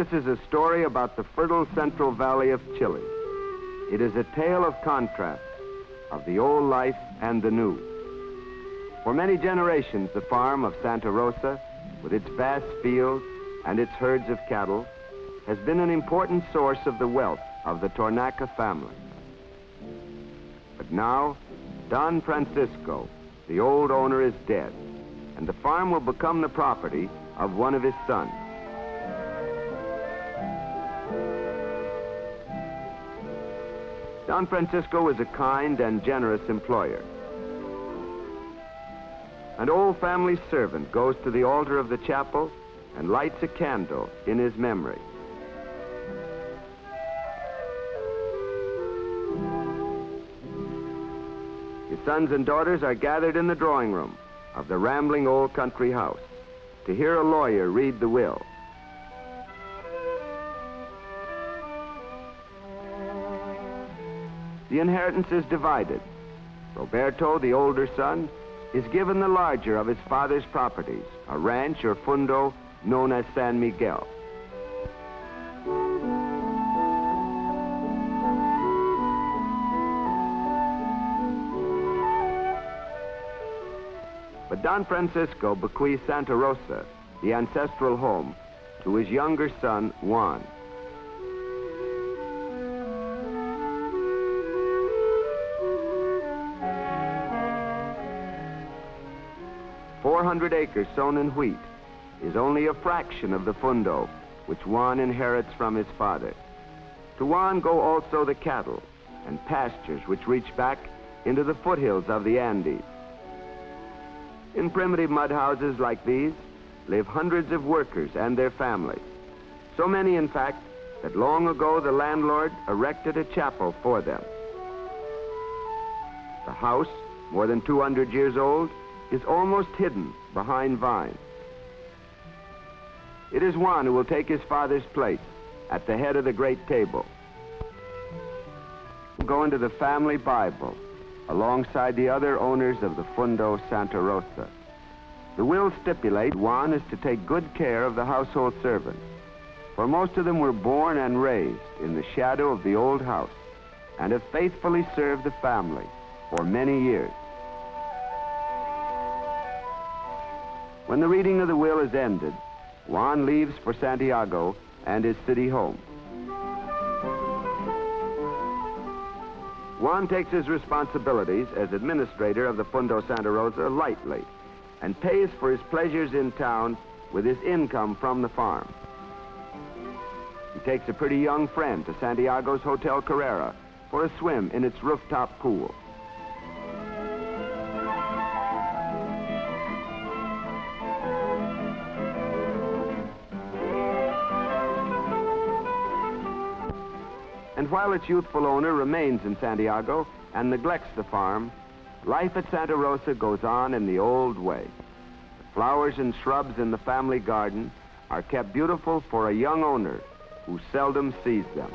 This is a story about the fertile Central Valley of Chile. It is a tale of contrast, of the old life and the new. For many generations, the farm of Santa Rosa, with its vast fields and its herds of cattle, has been an important source of the wealth of the Tornaca family. But now, Don Francisco, the old owner, is dead, and the farm will become the property of one of his sons. Don Francisco is a kind and generous employer. An old family servant goes to the altar of the chapel and lights a candle in his memory. His sons and daughters are gathered in the drawing room of the rambling old country house to hear a lawyer read the will. The inheritance is divided. Roberto, the older son, is given the larger of his father's properties, a ranch or fundo known as San Miguel. But Don Francisco bequeaths Santa Rosa, the ancestral home, to his younger son, Juan. Acres sown in wheat is only a fraction of the fundo which Juan inherits from his father. To Juan go also the cattle and pastures which reach back into the foothills of the Andes. In primitive mud houses like these live hundreds of workers and their families. So many, in fact, that long ago the landlord erected a chapel for them. The house, more than 200 years old, is almost hidden behind vines. It is Juan who will take his father's place at the head of the great table. We'll go into the family Bible alongside the other owners of the Fundo Santa Rosa. The will stipulates Juan is to take good care of the household servants, for most of them were born and raised in the shadow of the old house and have faithfully served the family for many years. When the reading of the will is ended, Juan leaves for Santiago and his city home. Juan takes his responsibilities as administrator of the Fundo Santa Rosa lightly and pays for his pleasures in town with his income from the farm. He takes a pretty young friend to Santiago's Hotel Carrera for a swim in its rooftop pool. And while its youthful owner remains in Santiago and neglects the farm, life at Santa Rosa goes on in the old way. The flowers and shrubs in the family garden are kept beautiful for a young owner who seldom sees them.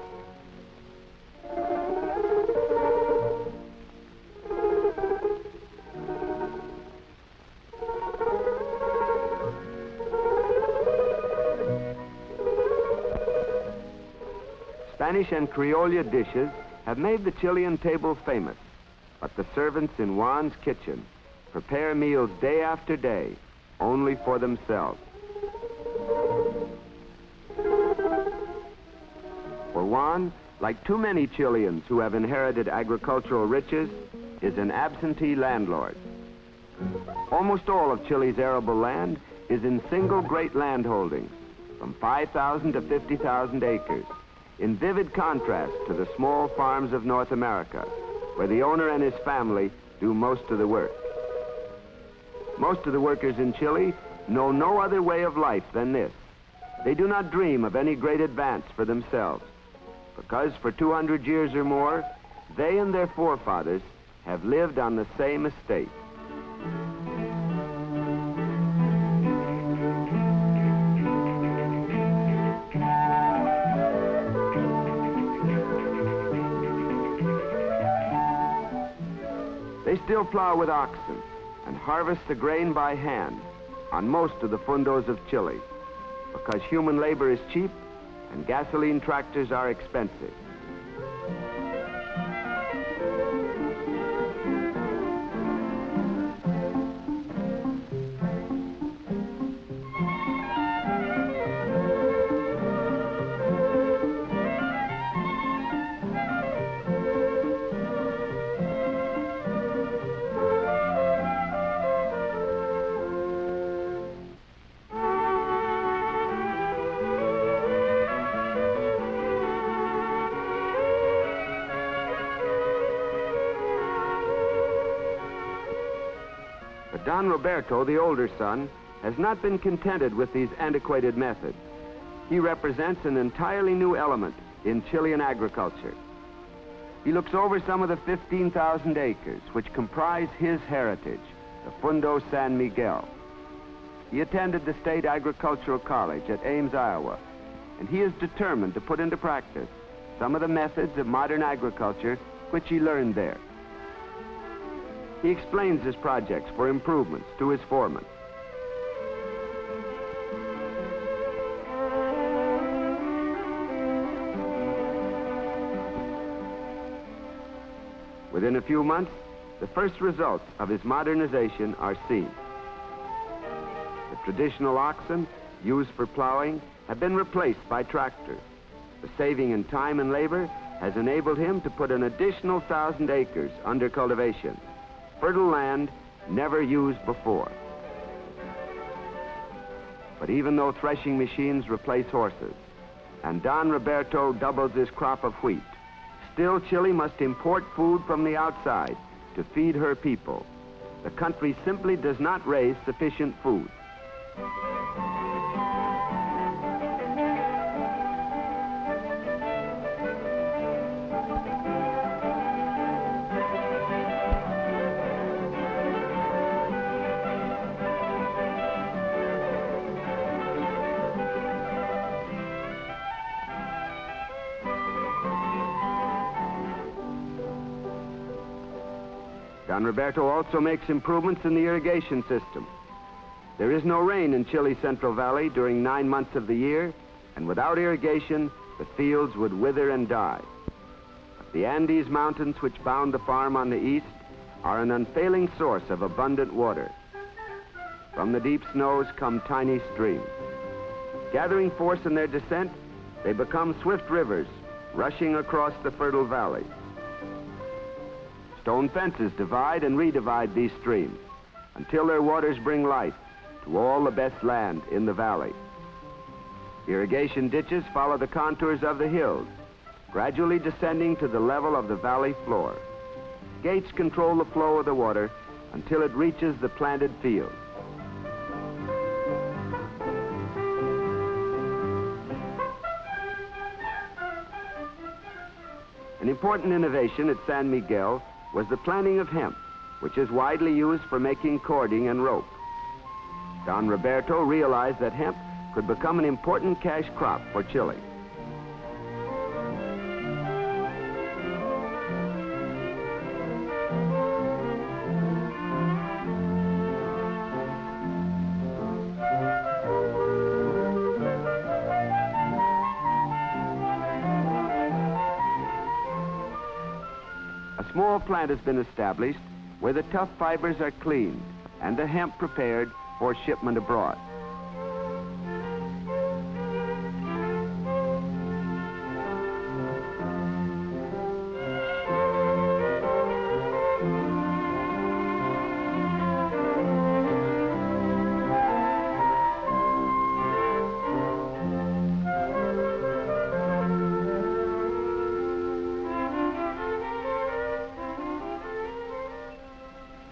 Spanish and Criolla dishes have made the Chilean table famous, but the servants in Juan's kitchen prepare meals day after day only for themselves. For Juan, like too many Chileans who have inherited agricultural riches, is an absentee landlord. Almost all of Chile's arable land is in single great land holdings, from 5,000 to 50,000 acres, in vivid contrast to the small farms of North America, where the owner and his family do most of the work. Most of the workers in Chile know no other way of life than this. They do not dream of any great advance for themselves, because for 200 years or more, they and their forefathers have lived on the same estate. They still plow with oxen and harvest the grain by hand on most of the fundos of Chile, because human labor is cheap and gasoline tractors are expensive. But Don Roberto, the older son, has not been contented with these antiquated methods. He represents an entirely new element in Chilean agriculture. He looks over some of the 15,000 acres which comprise his heritage, the Fundo San Miguel. He attended the State Agricultural College at Ames, Iowa, and he is determined to put into practice some of the methods of modern agriculture which he learned there. He explains his projects for improvements to his foreman. Within a few months, the first results of his modernization are seen. The traditional oxen used for plowing have been replaced by tractors. The saving in time and labor has enabled him to put an additional 1,000 acres under cultivation, fertile land never used before. But even though threshing machines replace horses, and Don Roberto doubles his crop of wheat, still Chile must import food from the outside to feed her people. The country simply does not raise sufficient food. Don Roberto also makes improvements in the irrigation system. There is no rain in Chile's Central Valley during 9 months of the year, and without irrigation, the fields would wither and die. But the Andes Mountains, which bound the farm on the east, are an unfailing source of abundant water. From the deep snows come tiny streams. Gathering force in their descent, they become swift rivers, rushing across the fertile valley. Stone fences divide and redivide these streams until their waters bring life to all the best land in the valley. Irrigation ditches follow the contours of the hills, gradually descending to the level of the valley floor. Gates control the flow of the water until it reaches the planted fields. An important innovation at San Miguel was the planting of hemp, which is widely used for making cording and rope. Don Roberto realized that hemp could become an important cash crop for Chile. A small plant has been established where the tough fibers are cleaned and the hemp prepared for shipment abroad.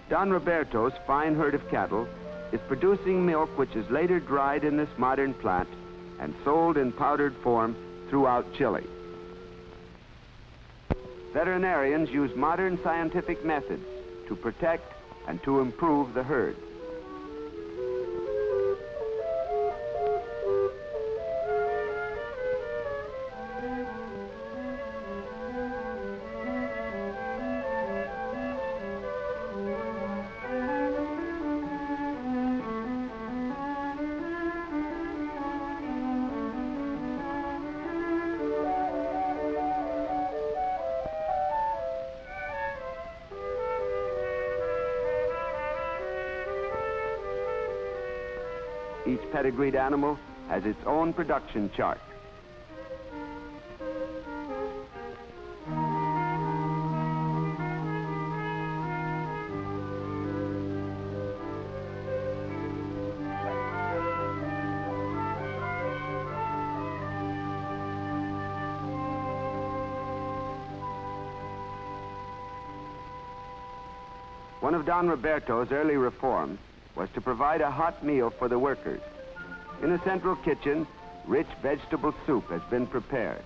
Don Roberto's fine herd of cattle is producing milk which is later dried in this modern plant and sold in powdered form throughout Chile. Veterinarians use modern scientific methods to protect and to improve the herd. Each pedigreed animal has its own production chart. One of Don Roberto's early reforms was to provide a hot meal for the workers. In a central kitchen, rich vegetable soup has been prepared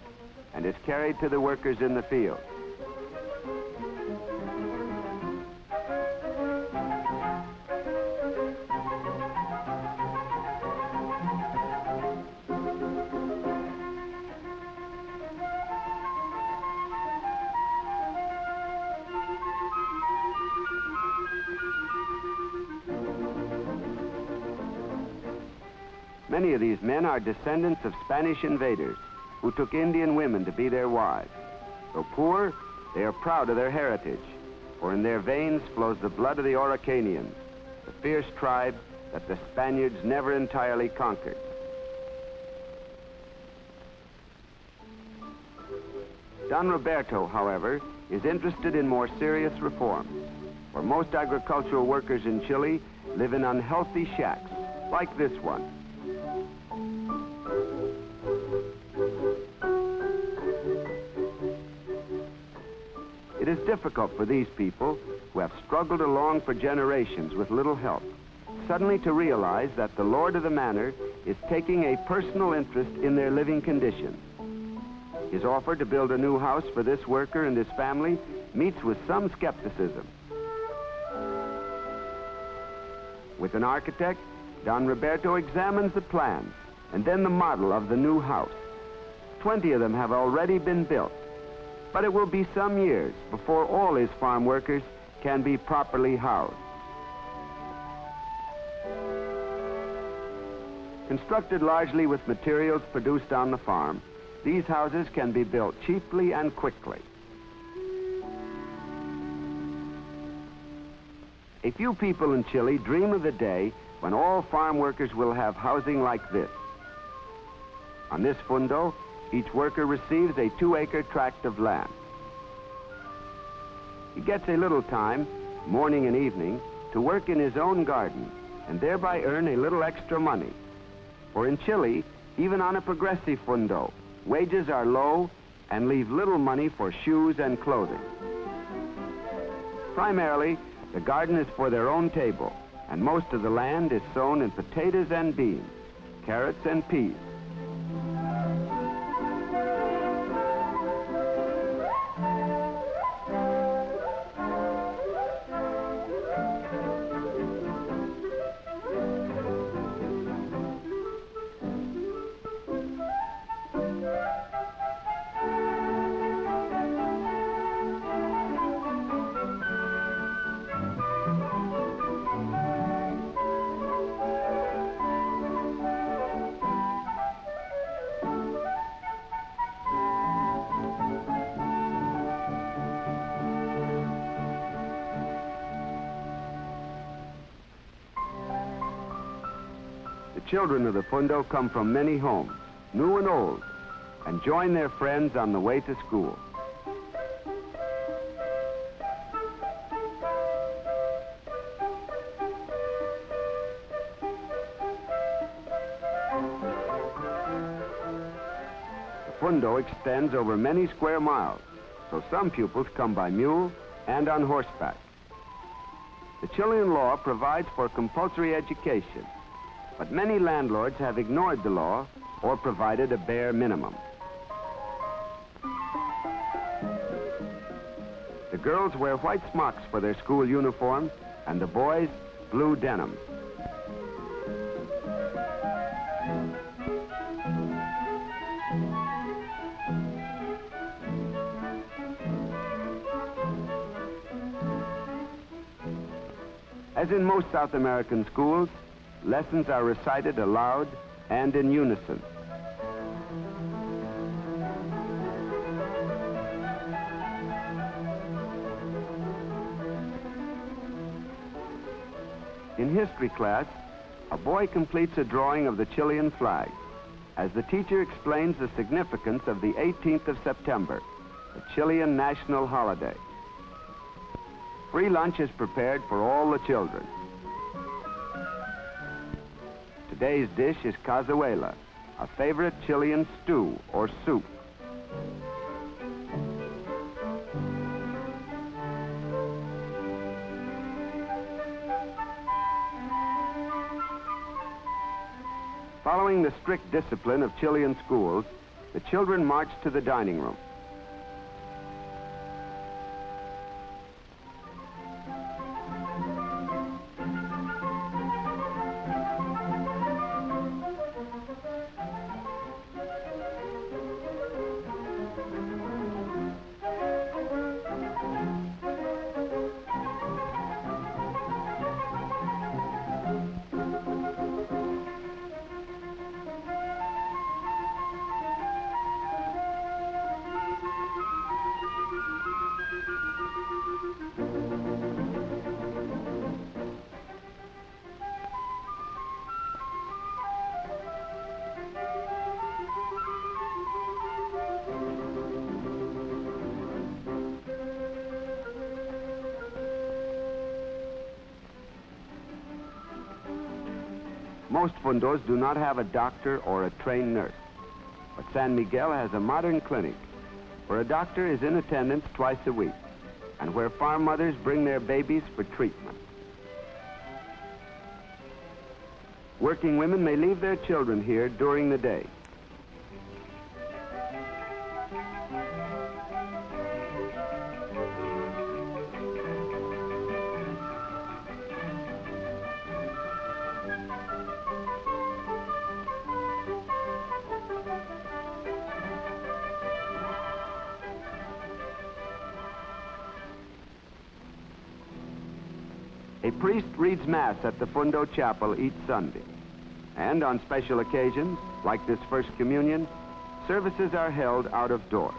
and is carried to the workers in the field. Many of these men are descendants of Spanish invaders who took Indian women to be their wives. Though poor, they are proud of their heritage, for in their veins flows the blood of the Araucanians, the fierce tribe that the Spaniards never entirely conquered. Don Roberto, however, is interested in more serious reforms, for most agricultural workers in Chile live in unhealthy shacks, like this one. It is difficult for these people, who have struggled along for generations with little help, suddenly to realize that the lord of the manor is taking a personal interest in their living conditions. His offer to build a new house for this worker and his family meets with some skepticism. With an architect, Don Roberto examines the plans and then the model of the new house. 20 of them have already been built, but it will be some years before all his farm workers can be properly housed. Constructed largely with materials produced on the farm, these houses can be built cheaply and quickly. A few people in Chile dream of the day when all farm workers will have housing like this. On this fundo, each worker receives a 2-acre tract of land. He gets a little time, morning and evening, to work in his own garden and thereby earn a little extra money. For in Chile, even on a progressive fundo, wages are low and leave little money for shoes and clothing. Primarily, the garden is for their own table, and most of the land is sown in potatoes and beans, carrots and peas. The children of the fundo come from many homes, new and old, and join their friends on the way to school. The fundo extends over many square miles, so some pupils come by mule and on horseback. The Chilean law provides for compulsory education, but many landlords have ignored the law or provided a bare minimum. The girls wear white smocks for their school uniform, and the boys blue denim. As in most South American schools, lessons are recited aloud and in unison. In history class, a boy completes a drawing of the Chilean flag as the teacher explains the significance of the 18th of September, the Chilean national holiday. Free lunch is prepared for all the children. Today's dish is cazuela, a favorite Chilean stew or soup. Following the strict discipline of Chilean schools, the children march to the dining room. Most fundos do not have a doctor or a trained nurse, but San Miguel has a modern clinic where a doctor is in attendance twice a week and where farm mothers bring their babies for treatment. Working women may leave their children here during the day. A priest reads Mass at the Fundo Chapel each Sunday. And on special occasions, like this First Communion, services are held out of doors.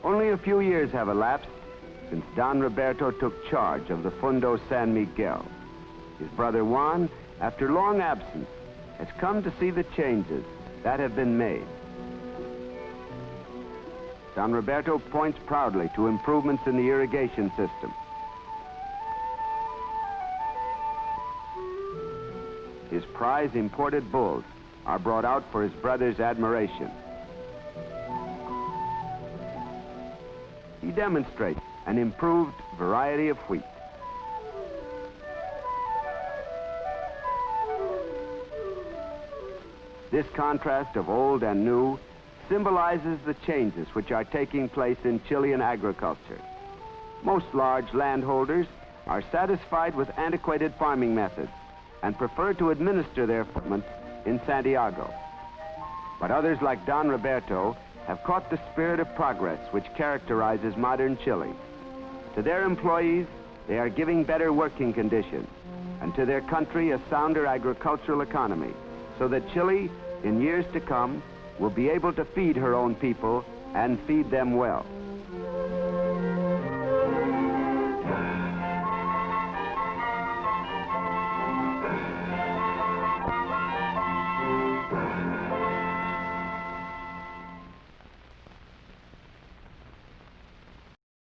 Only a few years have elapsed since Don Roberto took charge of the Fundo San Miguel. His brother Juan, after long absence, has come to see the changes that have been made. Don Roberto points proudly to improvements in the irrigation system. His prize imported bulls are brought out for his brother's admiration. He demonstrates an improved variety of wheat. This contrast of old and new symbolizes the changes which are taking place in Chilean agriculture. Most large landholders are satisfied with antiquated farming methods and prefer to administer their farming in Santiago. But others like Don Roberto have caught the spirit of progress which characterizes modern Chile. To their employees, they are giving better working conditions, and to their country a sounder agricultural economy, so that Chile, in years to come, will be able to feed her own people and feed them well.